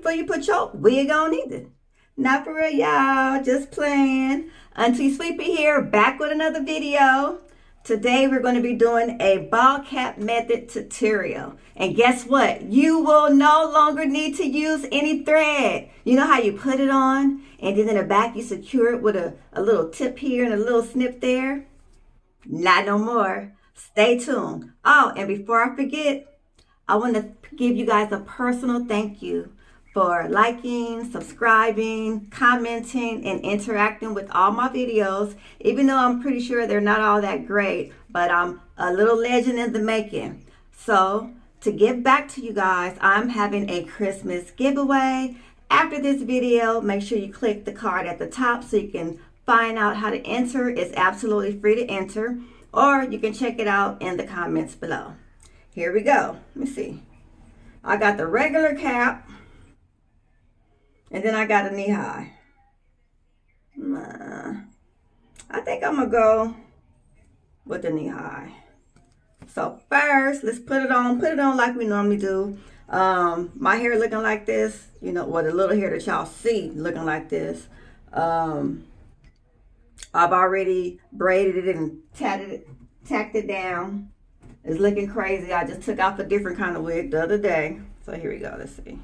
before you put your wig on either. Not for real, y'all. Just playing. Auntie Sweepy here, back with another video. Today we're going to be doing a ball cap method tutorial. And guess what? You will no longer need to use any thread. You know how you put it on and then in the back you secure it with a little tip here and a little snip there? Not no more. Stay tuned. Oh, and before I forget, I want to give you guys a personal thank you for liking, subscribing, commenting, and interacting with all my videos. Even though I'm pretty sure they're not all that great, but I'm a little legend in the making. So to give back to you guys, I'm having a Christmas giveaway. After this video, make sure you click the card at the top so you can find out how to enter. It's absolutely free to enter, or you can check it out in the comments below. Here we go. Let me see. I got the regular cap, and then I got a knee high. I think I'm going to go with the knee high. So first, let's put it on like we normally do. My hair looking like this, you know, or the little hair that y'all see looking like this. I've already braided it and tacked it down. It's looking crazy. I just took off a different kind of wig the other day. So here we go. Let's see.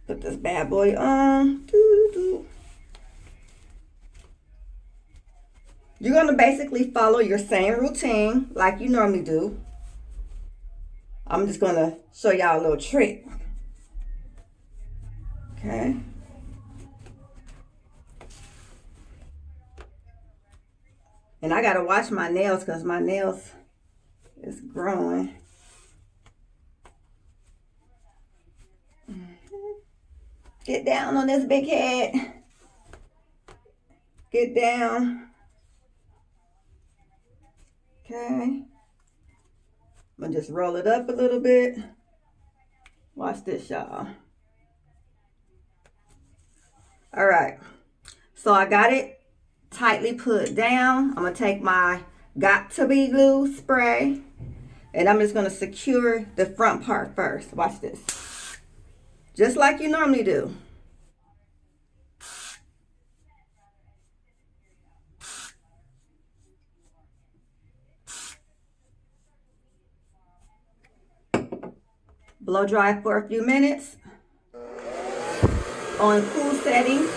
Put this bad boy on. You're going to basically follow your same routine like you normally do. I'm just going to show y'all a little trick. Okay. And I got to watch my nails because my nails is growing. Get down on this big head. Get down. Okay. I'm going to just roll it up a little bit. Watch this, y'all. All right. So I got it tightly put down. I'm going to take my Got2b glue spray, and I'm just going to secure the front part first. Watch this. Just like you normally do. Blow dry for a few minutes on cool setting.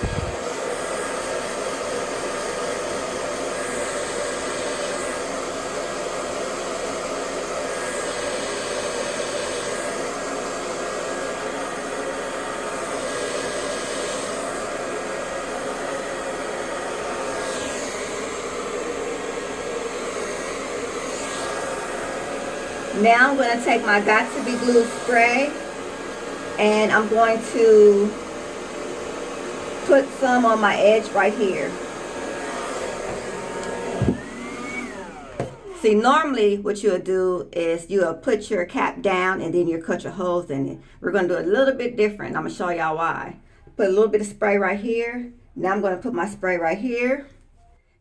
Now I'm going to take my Got2b glue spray and I'm going to put some on my edge right here. See, normally what you'll do is you'll put your cap down and then you'll cut your holes in it. We're going to do it a little bit different. I'm going to show y'all why. Put a little bit of spray right here. Now I'm going to put my spray right here.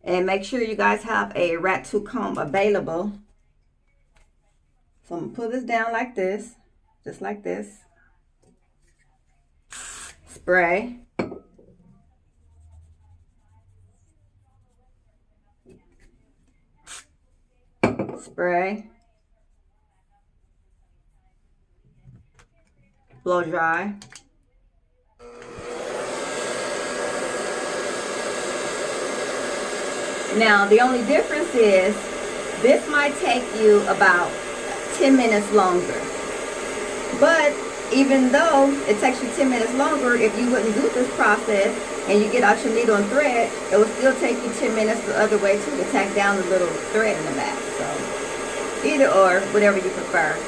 And make sure you guys have a rat tooth comb available. So I'm going to put this down like this, just like this. Spray. Spray. Blow dry. Now the only difference is this might take you about 10 minutes longer. But even though it takes you 10 minutes longer, if you wouldn't do this process and you get out your needle and thread, it will still take you 10 minutes the other way too to tack down the little thread in the back. So either or, whatever you prefer.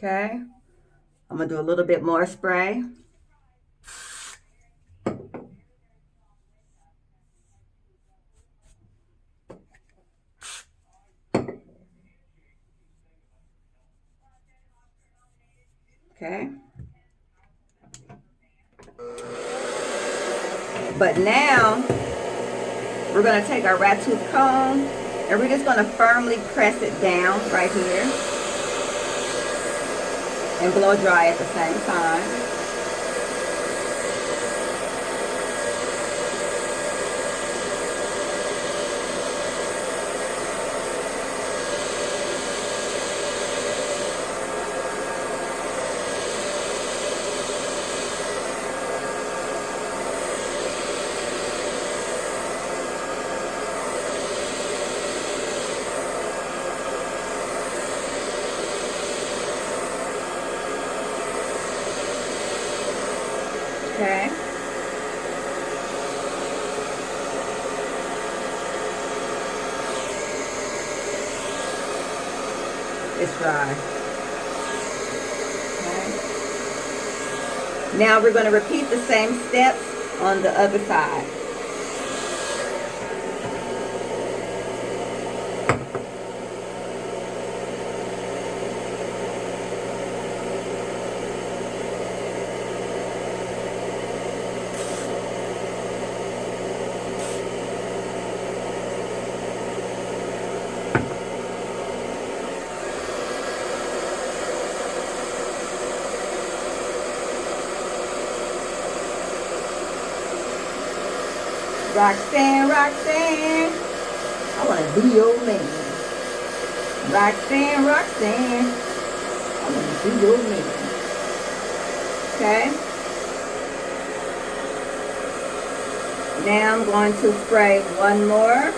Okay, I'm gonna do a little bit more spray. Okay. But now we're going to take our rat tooth comb and we're just going to firmly press it down right here and blow dry at the same time. Okay. It's dry. Okay. Now we're going to repeat the same steps on the other side. Roxanne, Roxanne, I want to be your man. Roxanne, Roxanne, I want to be your man. Okay. Now I'm going to spray one more.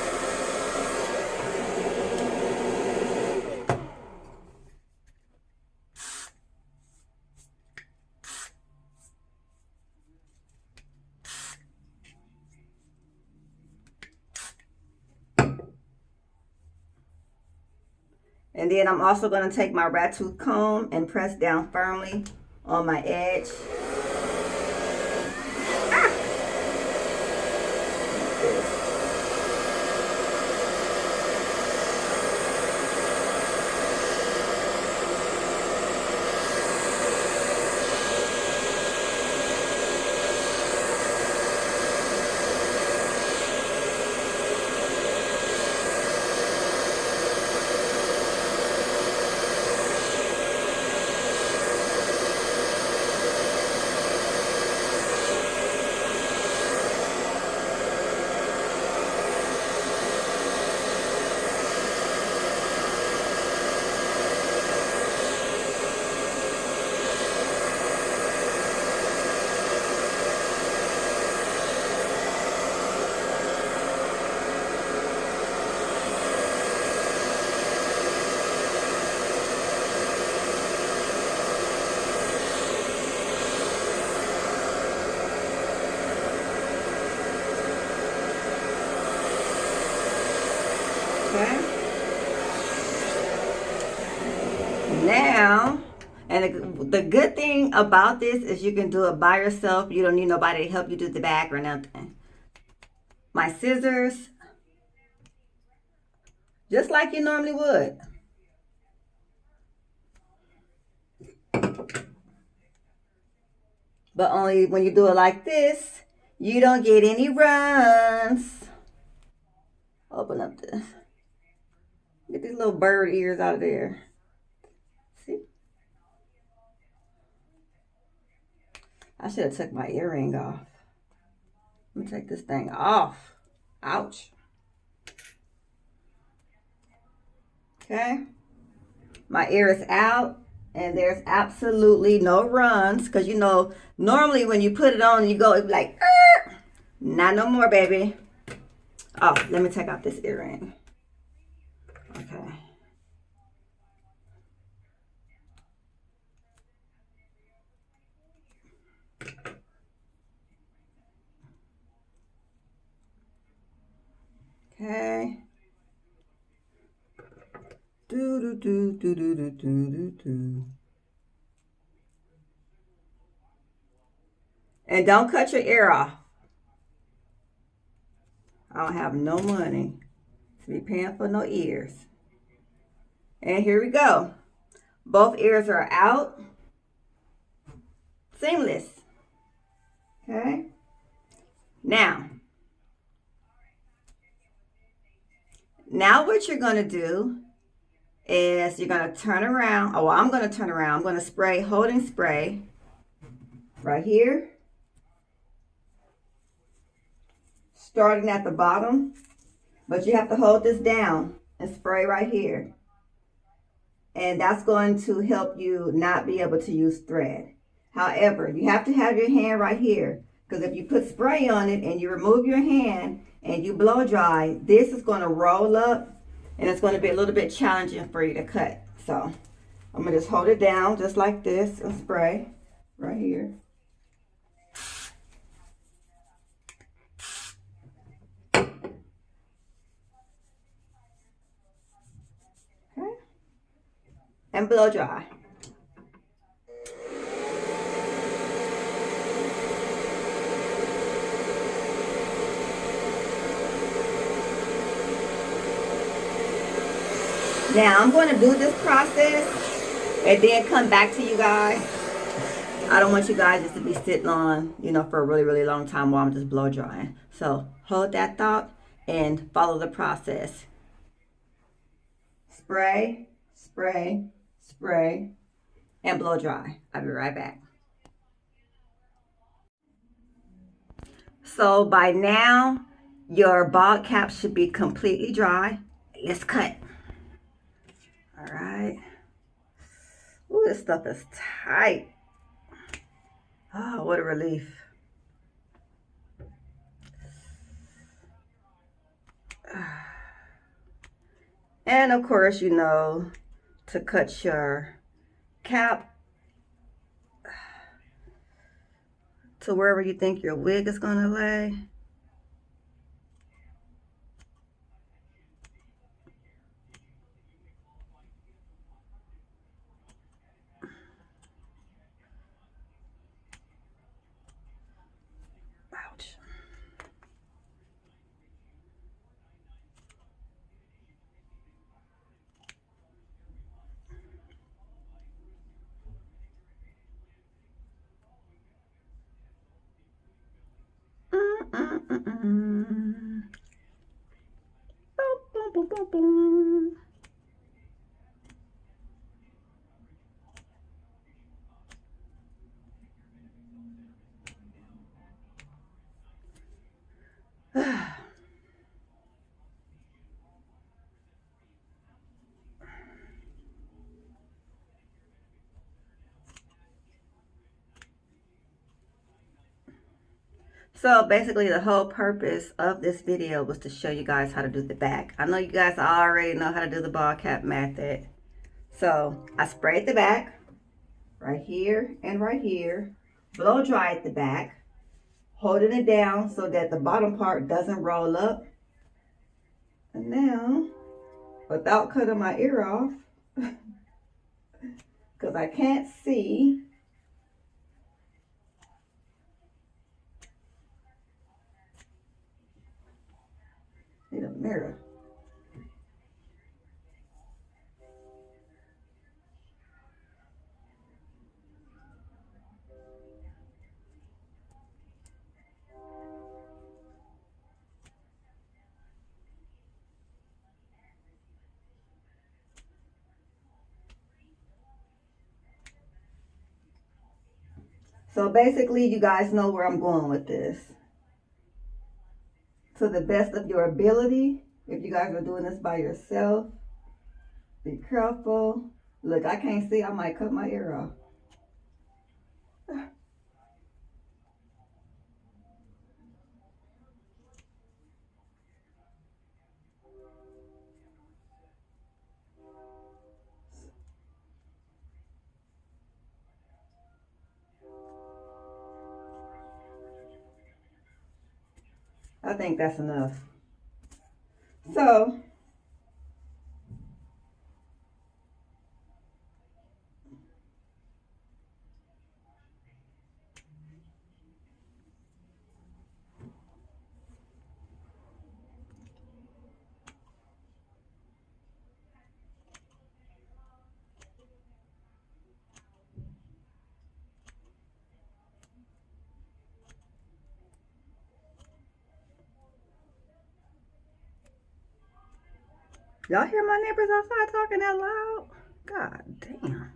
And then I'm also going to take my rat tooth comb and press down firmly on my edge. Okay. Now, and the good thing about this is you can do it by yourself. You don't need nobody to help you do the back or nothing. My scissors, just like you normally would. But only when you do it like this, you don't get any runs. Open up this. Get these little bird ears out of there. See? I should have took my earring off. Let me take this thing off. Ouch. Okay. My ear is out. And there's absolutely no runs. Because, you know, normally when you put it on, you go it's like, not no more, baby. Oh, let me take out this earring. Okay. Okay. Do do do do do do do do. And don't cut your ear off. I don't have no money to be paying for no ears. And here we go. Both ears are out. Seamless. Okay. Now what you're going to do is you're going to turn around. Oh, well, I'm going to turn around. I'm going to spray, holding spray right here, starting at the bottom, but you have to hold this down and spray right here. And that's going to help you not be able to use thread. However, you have to have your hand right here, because if you put spray on it and you remove your hand and you blow dry, this is going to roll up and it's going to be a little bit challenging for you to cut. So I'm going to just hold it down just like this and spray right here. Okay. And blow dry. Now I'm going to do this process and then come back to you guys. I don't want you guys just to be sitting on, for a really, really long time while I'm just blow drying. So hold that thought and follow the process. Spray, spray, spray, and blow dry. I'll be right back. So by now, your ball cap should be completely dry. Let's cut. All right. Ooh, this stuff is tight. Oh, what a relief. And of course, to cut your cap to wherever you think your wig is going to lay. Ouch. Boom, boom, boom, boom, boom. So basically the whole purpose of this video was to show you guys how to do the back. I know you guys already know how to do the ball cap method. So I sprayed the back right here and right here, blow dried the back, holding it down so that the bottom part doesn't roll up. And now, without cutting my ear off, because I can't see, need a mirror. So basically, you guys know where I'm going with this. To the best of your ability, if you guys are doing this by yourself, be careful. Look, I can't see. I might cut my ear off. I think that's enough. So, Y'all hear my neighbors outside talking that loud? God damn.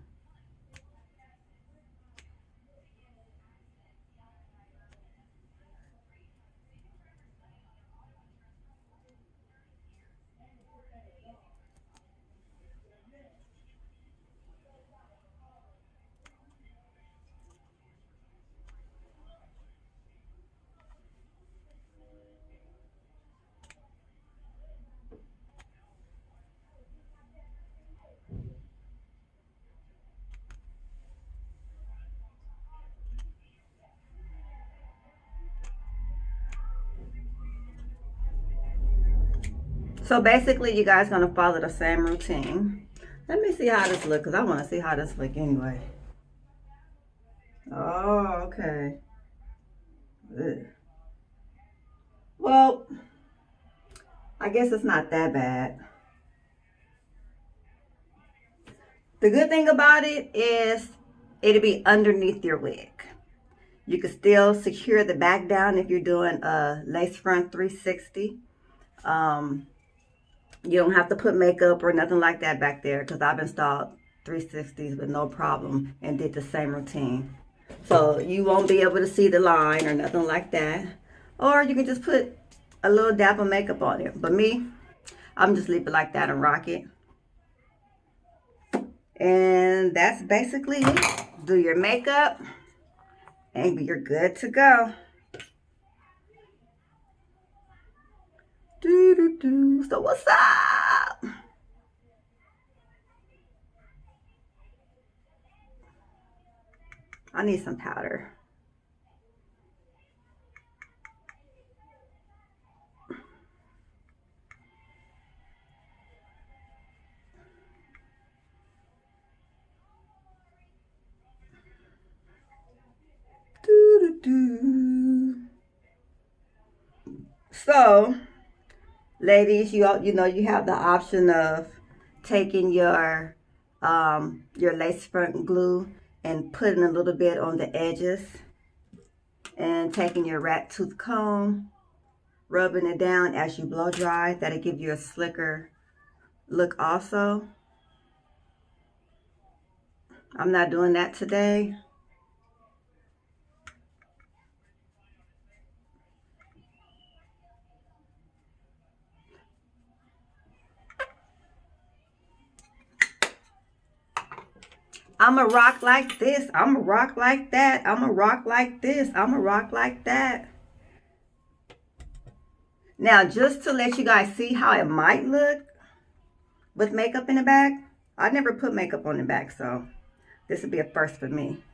So basically, you guys gonna follow the same routine. Let me see how this look, cause I want to see how this look anyway. Oh, okay. Ugh. Well, I guess it's not that bad. The good thing about it is it'll be underneath your wig. You can still secure the back down if you're doing a lace front 360. You don't have to put makeup or nothing like that back there because I've installed 360s with no problem and did the same routine. So you won't be able to see the line or nothing like that. Or you can just put a little dab of makeup on it. But me, I'm just leave it like that and rock it. And that's basically it. Do your makeup and you're good to go. So what's up? I need some powder. So, ladies, you know you have the option of taking your lace front glue and putting a little bit on the edges, and taking your rat tooth comb, rubbing it down as you blow dry. That'll give you a slicker look also. I'm not doing that today. I'ma rock like this. I'ma rock like that. I'ma rock like this. I'ma rock like that. Now, just to let you guys see how it might look with makeup in the back, I never put makeup on the back, so this would be a first for me.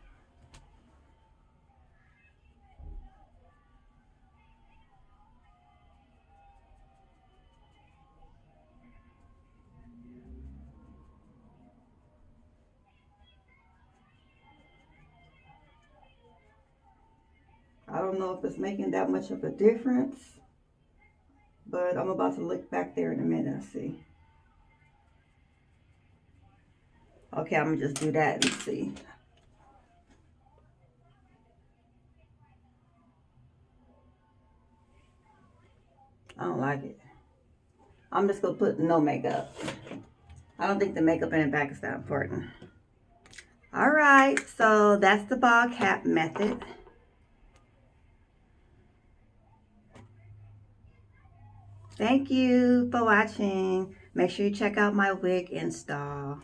I don't know if it's making that much of a difference, but I'm about to look back there in a minute and see. Okay, I'm gonna just do that and see. I don't like it. I'm just gonna put no makeup. I don't think the makeup in the back is that important. All right, so that's the ball cap method. Thank you for watching. Make sure you check out my wig install.